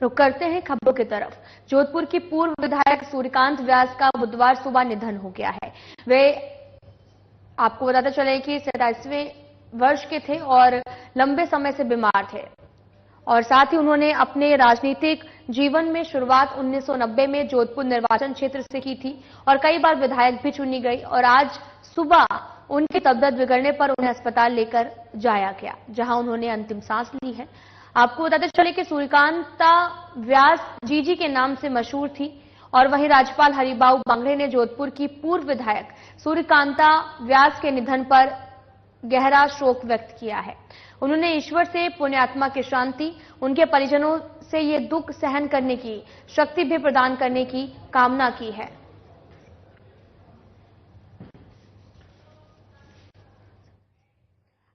रुक करते हैं खबरों की तरफ। जोधपुर की पूर्व विधायक सूर्यकांत व्यास का बुधवार सुबह निधन हो गया है। वे आपको बताते चले कि 27वें वर्ष के थे और लंबे समय से बीमार थे और साथ ही उन्होंने अपने राजनीतिक जीवन में शुरुआत 1990 में जोधपुर निर्वाचन क्षेत्र से की थी और कई बार विधायक भी चुनी गई और आज सुबह उनकी तबीयत बिगड़ने पर उन्हें अस्पताल लेकर जाया गया, जहां उन्होंने अंतिम सांस ली है। आपको बताते चले कि सूर्यकांता व्यास जीजी के नाम से मशहूर थी और वहीं राज्यपाल हरिबाऊ बांगड़े ने जोधपुर की पूर्व विधायक सूर्यकांता व्यास के निधन पर गहरा शोक व्यक्त किया है। उन्होंने ईश्वर से पुण्यात्मा की शांति, उनके परिजनों से ये दुख सहन करने की शक्ति भी प्रदान करने की कामना की है।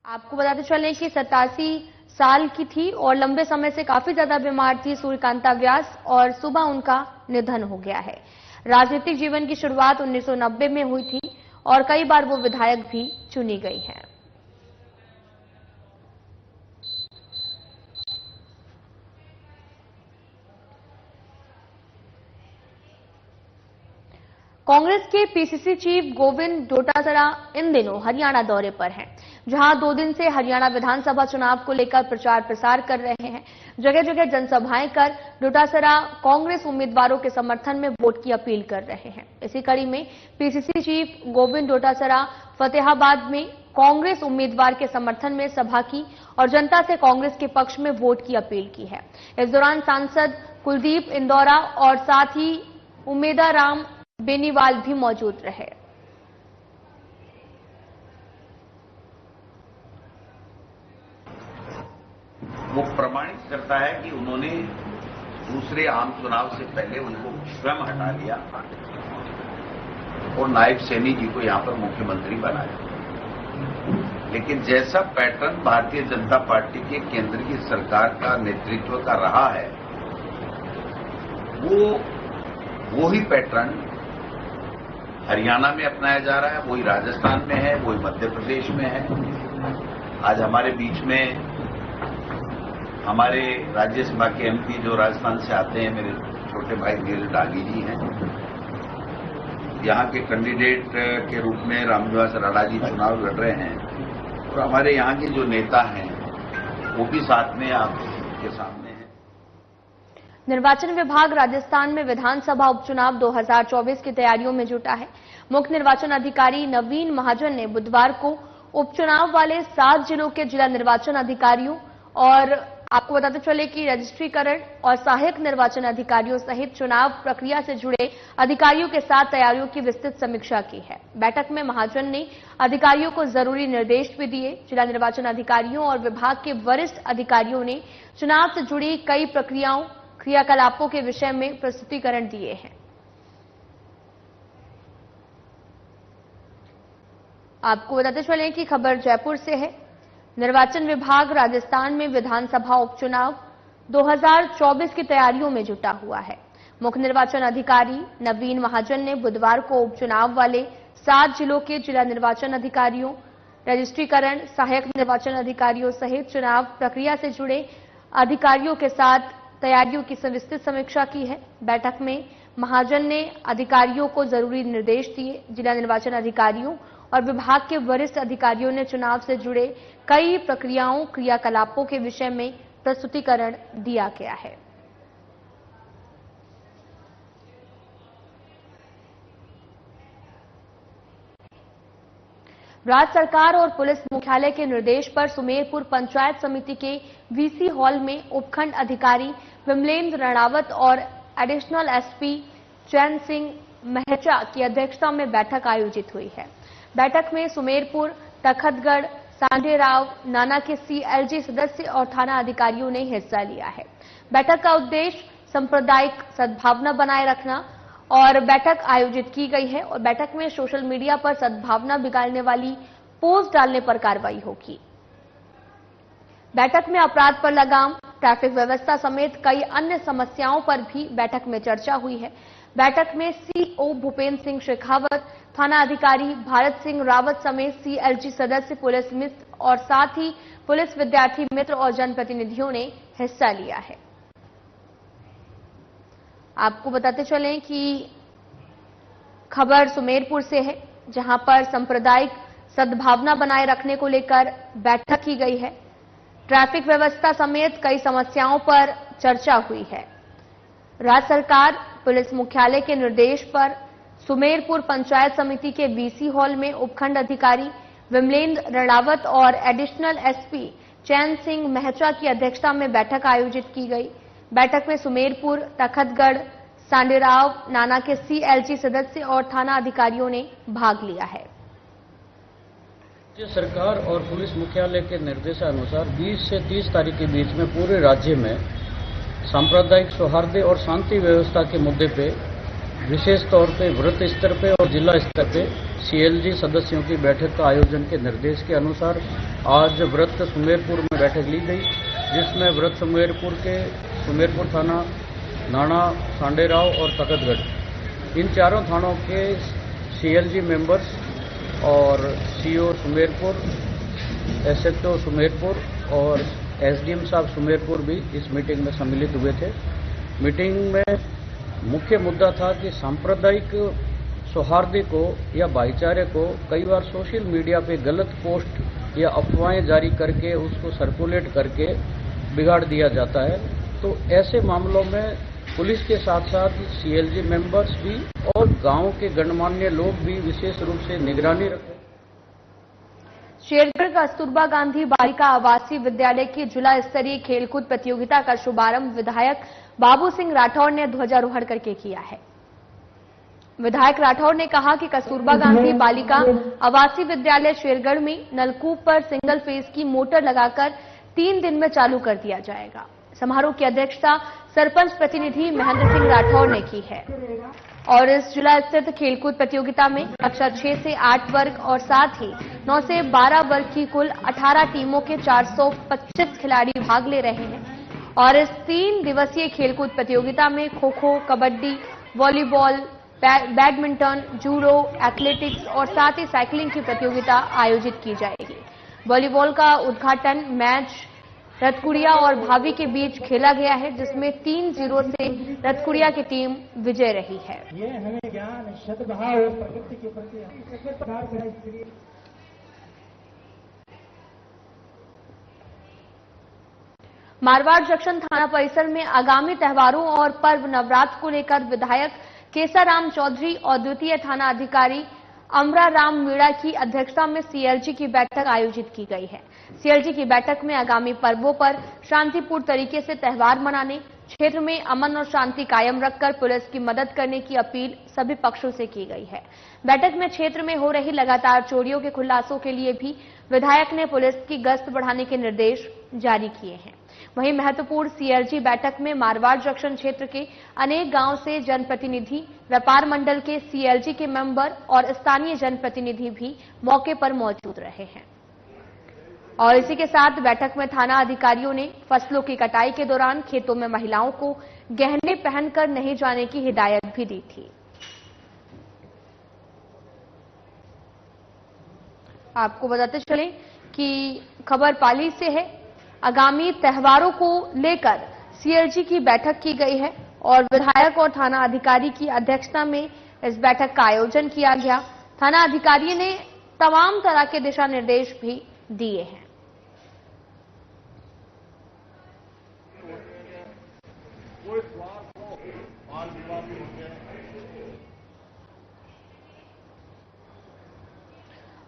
आपको बताते चलें कि 87 साल की थी और लंबे समय से काफी ज्यादा बीमार थी सूर्यकांता व्यास और सुबह उनका निधन हो गया है। राजनीतिक जीवन की शुरुआत 1990 में हुई थी और कई बार वो विधायक भी चुनी गई हैं। कांग्रेस के पीसीसी चीफ गोविंद डोटासरा इन दिनों हरियाणा दौरे पर हैं, जहां 2 दिन से हरियाणा विधानसभा चुनाव को लेकर प्रचार प्रसार कर रहे हैं। जगह जगह जनसभाएं कर डोटासरा कांग्रेस उम्मीदवारों के समर्थन में वोट की अपील कर रहे हैं। इसी कड़ी में पीसीसी चीफ गोविंद डोटासरा फतेहाबाद में कांग्रेस उम्मीदवार के समर्थन में सभा की और जनता से कांग्रेस के पक्ष में वोट की अपील की है। इस दौरान सांसद कुलदीप इंदौरा और साथ ही उमेदाराम बेनीवाल भी मौजूद रहे। वो प्रमाणित करता है कि उन्होंने दूसरे आम चुनाव से पहले उनको स्वयं हटा लिया और नायब सैनी जी को यहां पर मुख्यमंत्री बनाया। लेकिन जैसा पैटर्न भारतीय जनता पार्टी के केंद्र की सरकार का नेतृत्व का रहा है, वो ही पैटर्न हरियाणा में अपनाया जा रहा है, वही राजस्थान में है, वही मध्य प्रदेश में है। आज हमारे बीच में हमारे राज्यसभा के एमपी जो राजस्थान से आते हैं, मेरे छोटे भाई नील डागी जी हैं। यहाँ के कैंडिडेट के रूप में रामनिवास राणा जी चुनाव लड़ रहे हैं और हमारे यहाँ के जो नेता हैं वो भी साथ में आपके सामने। निर्वाचन विभाग राजस्थान में विधानसभा उपचुनाव 2024 की तैयारियों में जुटा है। मुख्य निर्वाचन अधिकारी नवीन महाजन ने बुधवार को उपचुनाव वाले 7 जिलों के जिला निर्वाचन अधिकारियों और आपको बताते चले कि रजिस्ट्रीकरण और सहायक निर्वाचन अधिकारियों सहित चुनाव प्रक्रिया से जुड़े अधिकारियों के साथ तैयारियों की विस्तृत समीक्षा की है। बैठक में महाजन ने अधिकारियों को जरूरी निर्देश भी दिए। जिला निर्वाचन अधिकारियों और विभाग के वरिष्ठ अधिकारियों ने चुनाव से जुड़ी कई प्रक्रियाओं क्रियाकलापों के विषय में प्रस्तुतिकरण दिए हैं। आपको बताते चलें कि खबर जयपुर से है। निर्वाचन विभाग राजस्थान में विधानसभा उपचुनाव 2024 की तैयारियों में जुटा हुआ है। मुख्य निर्वाचन अधिकारी नवीन महाजन ने बुधवार को उपचुनाव वाले 7 जिलों के जिला निर्वाचन अधिकारियों, रजिस्ट्रीकरण, सहायक निर्वाचन अधिकारियों सहित चुनाव प्रक्रिया से जुड़े अधिकारियों के साथ तैयारियों की विस्तृत समीक्षा की है। बैठक में महाजन ने अधिकारियों को जरूरी निर्देश दिए। जिला निर्वाचन अधिकारियों और विभाग के वरिष्ठ अधिकारियों ने चुनाव से जुड़े कई प्रक्रियाओं क्रियाकलापों के विषय में प्रस्तुतिकरण दिया गया है। राज्य सरकार और पुलिस मुख्यालय के निर्देश पर सुमेरपुर पंचायत समिति के वीसी हॉल में उपखंड अधिकारी विमलेंद्र रणावत और एडिशनल एसपी चैन सिंह महचा की अध्यक्षता में बैठक आयोजित हुई है। बैठक में सुमेरपुर, तखतगढ़, सांडेराव, नाना के सीएलजी सदस्य और थाना अधिकारियों ने हिस्सा लिया है। बैठक का उद्देश्य सांप्रदायिक सद्भावना बनाए रखना और बैठक आयोजित की गई है और बैठक में सोशल मीडिया पर सद्भावना बिगाड़ने वाली पोस्ट डालने पर कार्रवाई होगी। बैठक में अपराध पर लगाम, ट्रैफिक व्यवस्था समेत कई अन्य समस्याओं पर भी बैठक में चर्चा हुई है। बैठक में सीओ भूपेंद्र सिंह शेखावत, थाना अधिकारी भारत सिंह रावत समेत सीएलजी सदस्य, पुलिस मित्र और साथ ही पुलिस विद्यार्थी मित्र और जनप्रतिनिधियों ने हिस्सा लिया है। आपको बताते चलें कि खबर सुमेरपुर से है, जहां पर सांप्रदायिक सद्भावना बनाए रखने को लेकर बैठक की गई है। ट्रैफिक व्यवस्था समेत कई समस्याओं पर चर्चा हुई है। राज्य सरकार पुलिस मुख्यालय के निर्देश पर सुमेरपुर पंचायत समिति के बीसी हॉल में उपखंड अधिकारी विमलेंद्र रणवत और एडिशनल एसपी चैन सिंह मेहचा की अध्यक्षता में बैठक आयोजित की गई। बैठक में सुमेरपुर, तखतगढ़, सांडेराव, नाना के सीएलजी सदस्य और थाना अधिकारियों ने भाग लिया है। राज्य सरकार और पुलिस मुख्यालय के निर्देशानुसार 20 से 30 तारीख के बीच में पूरे राज्य में सांप्रदायिक सौहार्द और शांति व्यवस्था के मुद्दे पे विशेष तौर पे वृत्त स्तर पे और जिला स्तर पे सीएलजी सदस्यों की बैठक का आयोजन के निर्देश के अनुसार आज वृत्त सुमेरपुर में बैठक ली गई, जिसमें वृत्त सुमेरपुर थाना, नाना, सांडेराव और तखतगढ़ इन चारों थानों के सीएलजी मेंबर्स और सीओ सुमेरपुर, एसएचओ सुमेरपुर और एसडीएम साहब सुमेरपुर भी इस मीटिंग में सम्मिलित हुए थे। मीटिंग में मुख्य मुद्दा था कि सांप्रदायिक सौहार्द को या भाईचारे को कई बार सोशल मीडिया पे गलत पोस्ट या अफवाहें जारी करके उसको सर्कुलेट करके बिगाड़ दिया जाता है। तो ऐसे मामलों में पुलिस के साथ साथ सीएलजी मेंबर्स भी और गांव के गणमान्य लोग भी विशेष रूप से निगरानी रखें। शेरगढ़ कस्तूरबा गांधी बालिका आवासीय विद्यालय की जिला स्तरीय खेलकूद प्रतियोगिता का शुभारंभ विधायक बाबू सिंह राठौर ने ध्वजारोहण करके किया है। विधायक राठौर ने कहा कि कस्तूरबा गांधी बालिका आवासीय विद्यालय शेरगढ़ में नलकूप पर सिंगल फेज की मोटर लगाकर 3 दिन में चालू कर दिया जाएगा। समारोह की अध्यक्षता सरपंच प्रतिनिधि महेंद्र सिंह राठौर ने की है और इस जिला स्थित खेलकूद प्रतियोगिता में कक्षा 6 से 8 वर्ग और साथ ही 9 से 12 वर्ग की कुल 18 टीमों के 425 खिलाड़ी भाग ले रहे हैं और इस 3 दिवसीय खेलकूद प्रतियोगिता में kho kho, kabaddi, volleyball, badminton, judo, athletics और साथ ही साइकिलिंग की प्रतियोगिता आयोजित की जाएगी। वॉलीबॉल का उद्घाटन मैच रतकुड़िया और भावी के बीच खेला गया है, जिसमें 3-0 से रतकुड़िया की टीम विजय रही है। ये हमें ज्ञान, सद्भाव, प्रकृति के प्रति मारवाड़ जंक्शन थाना परिसर में आगामी त्योहारों और पर्व नवरात्र को लेकर विधायक केसाराम चौधरी और द्वितीय थाना अधिकारी अमरा राम मीणा की अध्यक्षता में सीएलजी की बैठक आयोजित की गई है। सीएलजी की बैठक में आगामी पर्वों पर शांतिपूर्ण तरीके से त्योहार मनाने, क्षेत्र में अमन और शांति कायम रखकर पुलिस की मदद करने की अपील सभी पक्षों से की गई है। बैठक में क्षेत्र में हो रही लगातार चोरियों के खुलासों के लिए भी विधायक ने पुलिस की गश्त बढ़ाने के निर्देश जारी किए हैं। वहीं महत्वपूर्ण सीएलजी बैठक में मारवाड़ जंक्शन क्षेत्र के अनेक गांव से जनप्रतिनिधि, व्यापार मंडल के सीएलजी के मेंबर और स्थानीय जनप्रतिनिधि भी मौके पर मौजूद रहे हैं। और इसी के साथ बैठक में थाना अधिकारियों ने फसलों की कटाई के दौरान खेतों में महिलाओं को गहने पहनकर नहीं जाने की हिदायत भी दी थी। आपको बताते चलें कि खबर पाली से है। आगामी त्योहारों को लेकर सीएलजी की बैठक की गई है और विधायक और थाना अधिकारी की अध्यक्षता में इस बैठक का आयोजन किया गया। थाना अधिकारी ने तमाम तरह के दिशा निर्देश भी दिए हैं।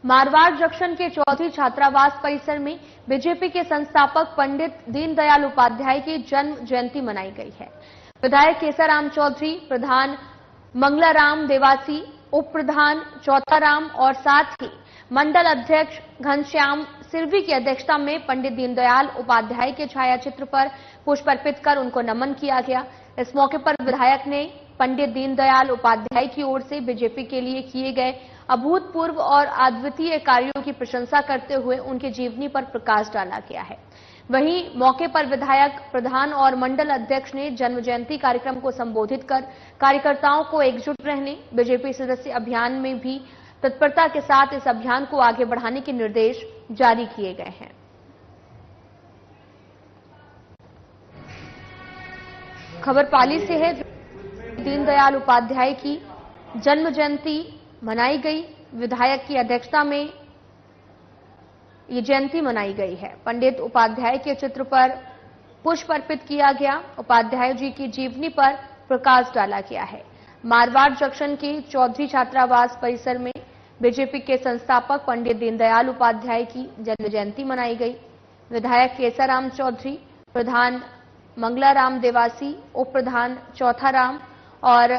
मारवाड़ जंक्शन के चौथी छात्रावास परिसर में बीजेपी के संस्थापक पंडित दीनदयाल उपाध्याय की जन्म जयंती मनाई गई है। विधायक केसाराम चौधरी, प्रधान मंगलाराम देवासी, उप प्रधान चौथाराम और साथ ही मंडल अध्यक्ष घनश्याम सिरवी की अध्यक्षता में पंडित दीनदयाल उपाध्याय के छायाचित्र पर पुष्प अर्पित कर उनको नमन किया गया। इस मौके पर विधायक ने पंडित दीनदयाल उपाध्याय की ओर से बीजेपी के लिए किए गए अभूतपूर्व और अद्वितीय कार्यों की प्रशंसा करते हुए उनकी जीवनी पर प्रकाश डाला गया है। वहीं मौके पर विधायक, प्रधान और मंडल अध्यक्ष ने जन्म जयंती कार्यक्रम को संबोधित कर कार्यकर्ताओं को एकजुट रहने, बीजेपी सदस्य अभियान में भी तत्परता के साथ इस अभियान को आगे बढ़ाने के निर्देश जारी किए गए हैं। खबर पाली से है। दीनदयाल उपाध्याय की जन्म जयंती मनाई गई। विधायक की अध्यक्षता में ये जयंती मनाई गई है। पंडित उपाध्याय के चित्र पर पुष्प अर्पित किया गया। उपाध्याय जी की जीवनी पर प्रकाश डाला गया है। मारवाड़ जंक्शन के चौधरी छात्रावास परिसर में बीजेपी के संस्थापक पंडित दीनदयाल उपाध्याय की जन्म जयंती मनाई गई। विधायक केसाराम चौधरी, प्रधान मंगलाराम देवासी, उप प्रधान चौथाराम और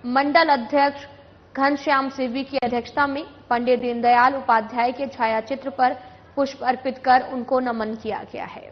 मंडल अध्यक्ष घनश्याम सिरवी की अध्यक्षता में पंडित दीनदयाल उपाध्याय के छायाचित्र पर पुष्प अर्पित कर उनको नमन किया गया है।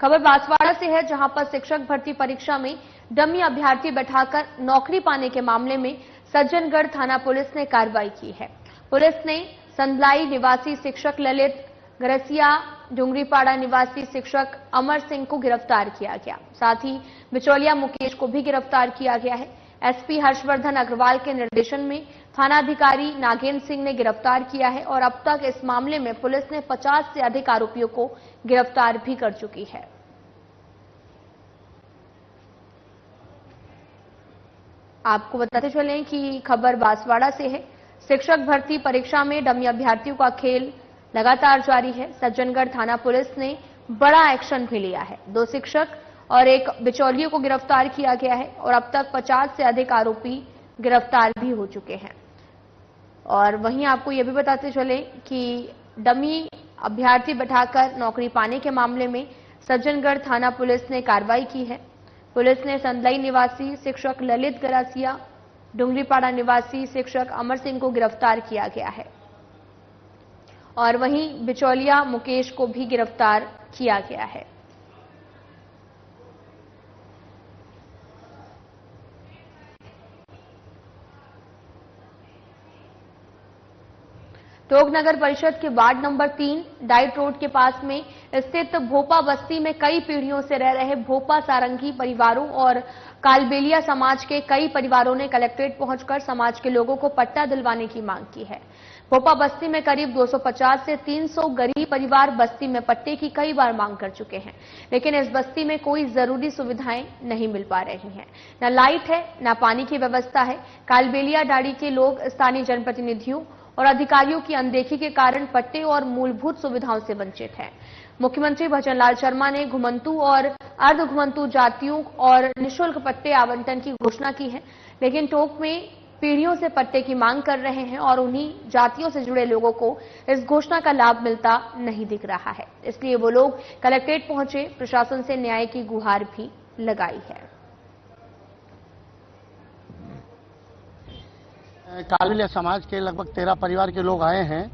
खबर बांसवाड़ा से है, जहां पर शिक्षक भर्ती परीक्षा में डमी अभ्यर्थी बैठाकर नौकरी पाने के मामले में सज्जनगढ़ थाना पुलिस ने कार्रवाई की है। पुलिस ने संदलाई निवासी शिक्षक ललित गरसिया, डुंगरीपाड़ा निवासी शिक्षक अमर सिंह को गिरफ्तार किया गया। साथ ही बिचौलिया मुकेश को भी गिरफ्तार किया गया है। एसपी हर्षवर्धन अग्रवाल के निर्देशन में थानाधिकारी नागेंद्र सिंह ने गिरफ्तार किया है और अब तक इस मामले में पुलिस ने 50 से अधिक आरोपियों को गिरफ्तार भी कर चुकी है। आपको बताते चलें कि खबर बांसवाड़ा से है। शिक्षक भर्ती परीक्षा में डमी अभ्यर्थियों का खेल लगातार जारी है। सज्जनगढ़ थाना पुलिस ने बड़ा एक्शन भी लिया है। 2 शिक्षक और 1 बिचौलियों को गिरफ्तार किया गया है और अब तक 50 से अधिक आरोपी गिरफ्तार भी हो चुके हैं। और वहीं आपको यह भी बताते चले कि डमी अभ्यर्थी बैठाकर नौकरी पाने के मामले में सज्जनगढ़ थाना पुलिस ने कार्रवाई की है। पुलिस ने संदलई निवासी शिक्षक ललित गरासिया, डुंगरीपाड़ा निवासी शिक्षक अमर सिंह को गिरफ्तार किया गया है और वहीं बिचौलिया मुकेश को भी गिरफ्तार किया गया है। टोंक नगर परिषद के वार्ड नंबर 3 डाइट रोड के पास में स्थित भोपा बस्ती में कई पीढ़ियों से रह रहे भोपा सारंगी परिवारों और कालबेलिया समाज के कई परिवारों ने कलेक्ट्रेट पहुंचकर समाज के लोगों को पट्टा दिलवाने की मांग की है। भोपा बस्ती में करीब 250 से 300 गरीब परिवार बस्ती में पट्टे की कई बार मांग कर चुके हैं, लेकिन इस बस्ती में कोई जरूरी सुविधाएं नहीं मिल पा रही हैं। न लाइट है, न पानी की व्यवस्था है। कालबेलिया डाड़ी के लोग स्थानीय जनप्रतिनिधियों और अधिकारियों की अनदेखी के कारण पट्टे और मूलभूत सुविधाओं से वंचित हैं। मुख्यमंत्री भजनलाल शर्मा ने घुमंतु और अर्ध घुमंतु जातियों और निःशुल्क पट्टे आवंटन की घोषणा की है, लेकिन टोंक में पीढ़ियों से पट्टे की मांग कर रहे हैं और उन्हीं जातियों से जुड़े लोगों को इस घोषणा का लाभ मिलता नहीं दिख रहा है। इसलिए वो लोग कलेक्ट्रेट पहुंचे, प्रशासन से न्याय की गुहार भी लगाई है। कालबेलिया समाज के लगभग 13 परिवार के लोग आए हैं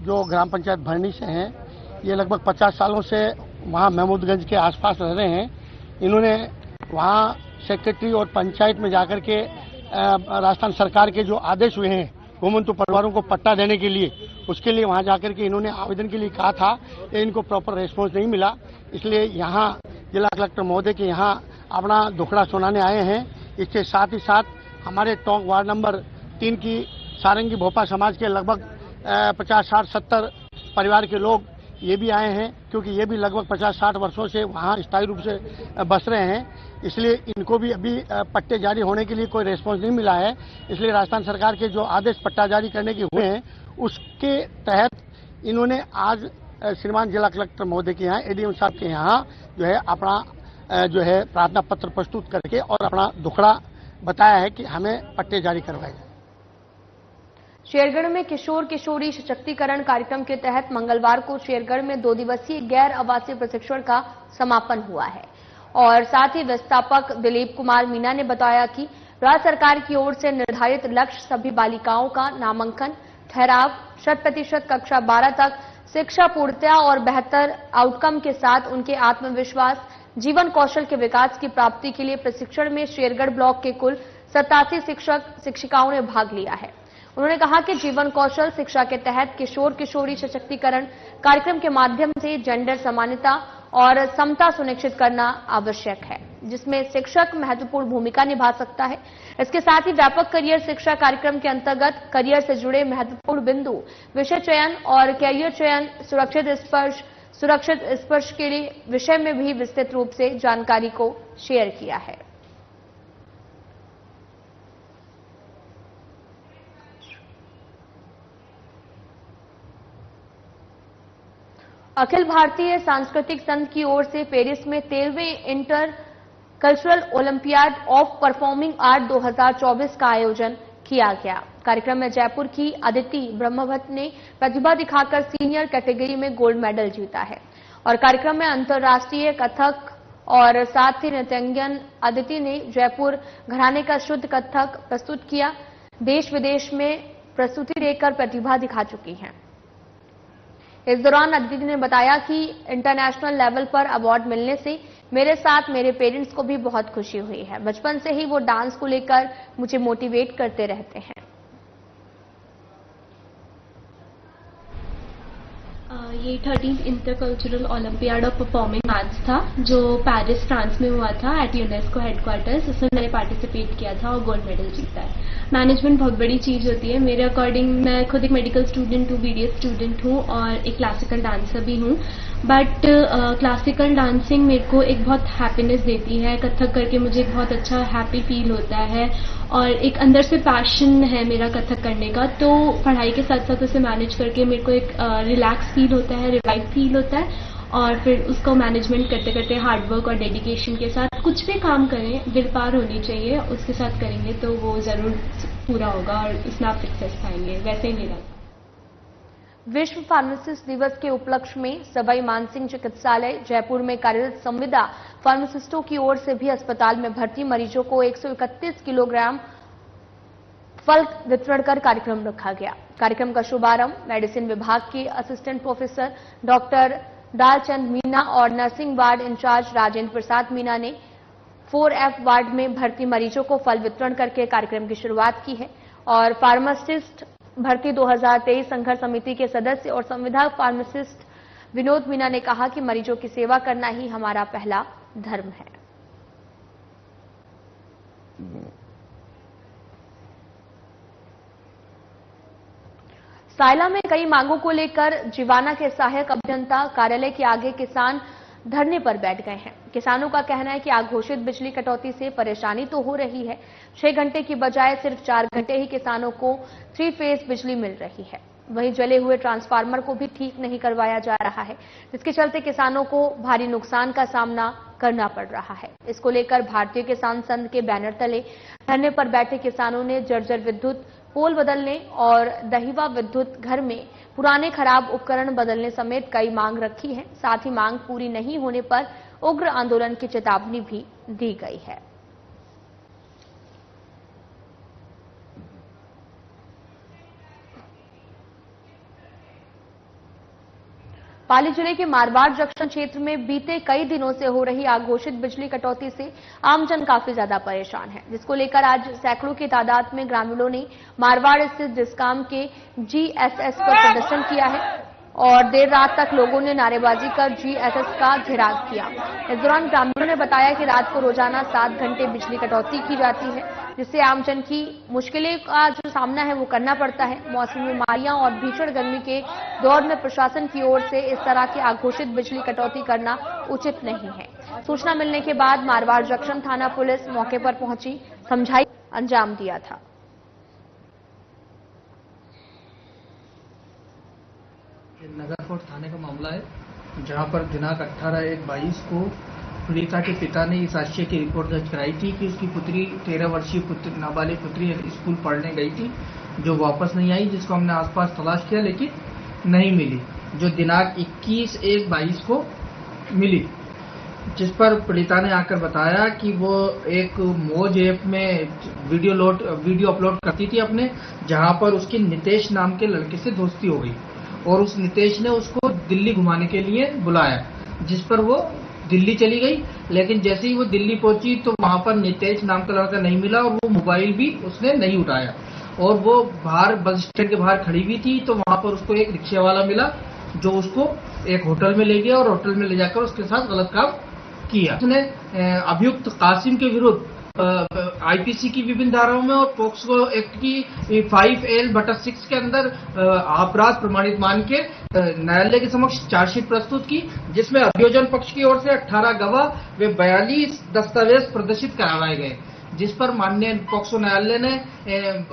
जो ग्राम पंचायत भरनी से हैं। ये लगभग 50 सालों से वहाँ महमूदगंज के आसपास रह रहे हैं। इन्होंने वहाँ सेक्रेटरी और पंचायत में जाकर के राजस्थान सरकार के जो आदेश हुए हैं घुमंतु परिवारों को पट्टा देने के लिए, उसके लिए वहाँ जाकर के इन्होंने आवेदन के लिए कहा था। इनको प्रॉपर रेस्पॉन्स नहीं मिला, इसलिए यहाँ जिला कलेक्टर महोदय के यहाँ अपना दुखड़ा सुनाने आए हैं। इसके साथ ही साथ हमारे टोंक वार्ड नंबर 3 की सारंगी भोपा समाज के लगभग 50, 60, 70 परिवार के लोग ये भी आए हैं, क्योंकि ये भी लगभग 50-60 वर्षों से वहाँ स्थायी रूप से बस रहे हैं। इसलिए इनको भी अभी पट्टे जारी होने के लिए कोई रेस्पॉन्स नहीं मिला है। इसलिए राजस्थान सरकार के जो आदेश पट्टा जारी करने के हुए हैं, उसके तहत इन्होंने आज श्रीमान जिला कलेक्टर महोदय के यहाँ, एडीएम साहब के यहाँ जो है अपना जो है प्रार्थना पत्र प्रस्तुत करके और अपना दुखड़ा बताया है कि हमें पट्टे जारी करवाए जाए। शेरगढ़ में किशोर किशोरी सशक्तिकरण कार्यक्रम के तहत मंगलवार को शेरगढ़ में 2 दिवसीय गैर आवासीय प्रशिक्षण का समापन हुआ है और साथ ही व्यवस्थापक दिलीप कुमार मीना ने बताया कि राज्य सरकार की ओर से निर्धारित लक्ष्य सभी बालिकाओं का नामांकन, ठहराव, 100% कक्षा 12 तक शिक्षा पूर्णता और बेहतर आउटकम के साथ उनके आत्मविश्वास, जीवन कौशल के विकास की प्राप्ति के लिए प्रशिक्षण में शेरगढ़ ब्लॉक के कुल 87 शिक्षक शिक्षिकाओं ने भाग लिया है। उन्होंने कहा कि जीवन कौशल शिक्षा के तहत किशोर किशोरी सशक्तिकरण कार्यक्रम के माध्यम से जेंडर समानता और समता सुनिश्चित करना आवश्यक है, जिसमें शिक्षक महत्वपूर्ण भूमिका निभा सकता है। इसके साथ ही व्यापक करियर शिक्षा कार्यक्रम के अंतर्गत करियर से जुड़े महत्वपूर्ण बिंदु, विषय चयन और कैरियर चयन, सुरक्षित स्पर्श के लिए विषय में भी विस्तृत रूप से जानकारी को शेयर किया है। अखिल भारतीय सांस्कृतिक संघ की ओर से पेरिस में 13वें inter cultural Olympiad of performing art 2024 का आयोजन किया गया। कार्यक्रम में जयपुर की अदिति ब्रह्मभट्ट ने प्रतिभा दिखाकर सीनियर कैटेगरी में गोल्ड मेडल जीता है और कार्यक्रम में अंतर्राष्ट्रीय कथक और साथ ही नृत्यांगन अदिति ने जयपुर घराने का शुद्ध कथक प्रस्तुत किया। देश विदेश में प्रस्तुति देकर प्रतिभा दिखा चुकी हैं। इस दौरान अदिति ने बताया कि इंटरनेशनल लेवल पर अवार्ड मिलने से मेरे साथ मेरे पेरेंट्स को भी बहुत खुशी हुई है। बचपन से ही वो डांस को लेकर मुझे मोटिवेट करते रहते हैं। ये 13th intercultural olympiad of performing arts था जो पेरिस फ्रांस में हुआ था एट यूनेस्को हेडक्वार्टर्स। उसमें मैंने पार्टिसिपेट किया था और गोल्ड मेडल जीता है। मैनेजमेंट बहुत बड़ी चीज़ होती है। मेरे अकॉर्डिंग मैं खुद एक मेडिकल स्टूडेंट हूँ, बीडीएस स्टूडेंट हूँ और एक क्लासिकल डांसर भी हूँ। बट क्लासिकल डांसिंग मेरे को एक बहुत हैप्पीनेस देती है। कथक करके मुझे बहुत अच्छा हैप्पी फील होता है और एक अंदर से पैशन है मेरा कथक करने का। तो पढ़ाई के साथ साथ उसे मैनेज करके मेरे को एक रिलैक्स फील होता है, रिवाइव फील होता है और फिर उसको मैनेजमेंट करते करते हार्डवर्क और डेडिकेशन के साथ कुछ भी काम करें, विल पावर होनी चाहिए, उसके साथ करेंगे तो वो जरूर पूरा होगा और उसमें आप सक्सेस पाएंगे। वैसे ही मेरा विश्व फार्मासिस्ट दिवस के उपलक्ष्य में सवाई मानसिंह चिकित्सालय जयपुर में कार्यरत संविदा फार्मासिस्टों की ओर से भी अस्पताल में भर्ती मरीजों को 131 किलोग्राम फल वितरण कर कार्यक्रम रखा गया। कार्यक्रम का शुभारंभ मेडिसिन विभाग के assistant professor doctor Dalchand Meena और nursing ward in charge Rajendra Prasad Meena ने 4F वार्ड में भर्ती मरीजों को फल वितरण करके कार्यक्रम की शुरुआत की है। और फार्मासिस्ट भर्ती 2023 संघर्ष समिति के सदस्य और संविदा फार्मासिस्ट विनोद मीना ने कहा कि मरीजों की सेवा करना ही हमारा पहला धर्म है। सायला में कई मांगों को लेकर जिवाना के सहायक अभियंता कार्यालय के आगे किसान धरने पर बैठ गए हैं। किसानों का कहना है कि अघोषित बिजली कटौती से परेशानी तो हो रही है, 6 घंटे की बजाय सिर्फ 4 घंटे ही किसानों को 3 फेज बिजली मिल रही है। वहीं जले हुए ट्रांसफार्मर को भी ठीक नहीं करवाया जा रहा है, जिसके चलते किसानों को भारी नुकसान का सामना करना पड़ रहा है। इसको लेकर भारतीय किसान संघ के बैनर तले धरने पर बैठे किसानों ने जर्जर विद्युत पोल बदलने और दहिवा विद्युत घर में पुराने खराब उपकरण बदलने समेत कई मांग रखी है। साथ ही मांग पूरी नहीं होने पर उग्र आंदोलन की चेतावनी भी दी गई है। पाली जिले के मारवाड़ जंक्शन क्षेत्र में बीते कई दिनों से हो रही अघोषित बिजली कटौती से आमजन काफी ज्यादा परेशान है, जिसको लेकर आज सैकड़ों की तादाद में ग्रामीणों ने मारवाड़ स्थित डिस्काम के जीएसएस पर प्रदर्शन किया है और देर रात तक लोगों ने नारेबाजी कर जीएसएस का घेराव किया। इस दौरान ग्रामीणों ने बताया कि रात को रोजाना 7 घंटे बिजली कटौती की जाती है, जिससे आमजन की मुश्किलें का जो सामना है वो करना पड़ता है। मौसमी बीमारियां और भीषण गर्मी के दौर में प्रशासन की ओर से इस तरह की अघोषित बिजली कटौती करना उचित नहीं है। सूचना मिलने के बाद मारवाड़ जंक्शन थाना पुलिस मौके पर पहुंची, समझाई अंजाम दिया था। नगर फोर्ट थाने का मामला है, जहां पर दिनांक 18/1/22 को पीड़िता के पिता ने इस आशय की रिपोर्ट दर्ज कराई थी कि उसकी पुत्री 13 वर्षीय नाबालिग पुत्री स्कूल पढ़ने गई थी, जो वापस नहीं आई, जिसको हमने आसपास तलाश किया लेकिन नहीं मिली, जो दिनांक 21/1/22 को मिली, जिस पर पीड़िता ने आकर बताया कि वो एक मौज ऐप में वीडियो अपलोड करती थी अपने, जहां पर उसकी नितेश नाम के लड़के से दोस्ती हो गई और उस नितेश ने उसको दिल्ली घुमाने के लिए बुलाया, जिस पर वो दिल्ली चली गई। लेकिन जैसे ही वो दिल्ली पहुंची तो वहां पर नितेश नाम का लड़का नहीं मिला और वो मोबाइल भी उसने नहीं उठाया और वो बाहर बस स्टैंड के बाहर खड़ी हुई थी। तो वहां पर उसको एक रिक्शा वाला मिला जो उसको एक होटल में ले गया और होटल में ले जाकर उसके साथ गलत काम किया। उसने अभियुक्त कासिम के विरुद्ध आईपीसी की विभिन्न धाराओं में और पोक्सो एक्ट की 5L/6 के अंदर अपराध प्रमाणित मान के न्यायालय के समक्ष चार्जशीट प्रस्तुत की, जिसमें अभियोजन पक्ष की ओर से 18 गवाह व 42 दस्तावेज प्रदर्शित करवाए गए, जिस पर माननीय पोक्सो न्यायालय ने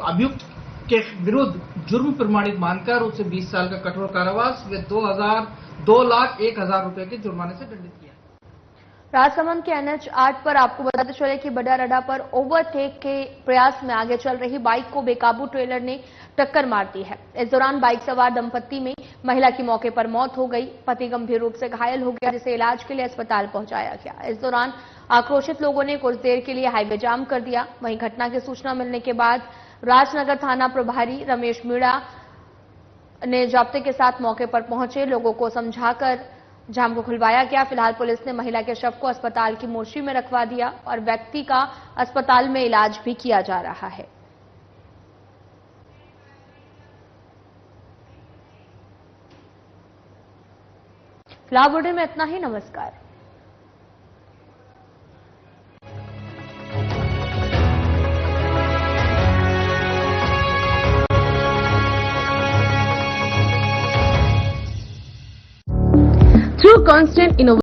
अभियुक्त के विरुद्ध जुर्म प्रमाणित मानकर उसे 20 साल का कठोर कारावास व 2,01,000 रुपए के जुर्माने से दंडित किया। राजसमंद के NH 8 पर आपको बताते चले कि बडारडा पर ओवरटेक के प्रयास में आगे चल रही बाइक को बेकाबू ट्रेलर ने टक्कर मार दी है। इस दौरान बाइक सवार दंपत्ति में महिला की मौके पर मौत हो गई, पति गंभीर रूप से घायल हो गया, जिसे इलाज के लिए अस्पताल पहुंचाया गया। इस दौरान आक्रोशित लोगों ने कुछ देर के लिए हाईवे जाम कर दिया। वहीं घटना की सूचना मिलने के बाद राजनगर थाना प्रभारी रमेश मीणा ने जाब्ते के साथ मौके पर पहुंचे, लोगों को समझाकर जाम को खुलवाया गया। फिलहाल पुलिस ने महिला के शव को अस्पताल की मोर्चरी में रखवा दिया और व्यक्ति का अस्पताल में इलाज भी किया जा रहा है। फिलहाल बुलेटिन में इतना ही। नमस्कार। Through constant innovation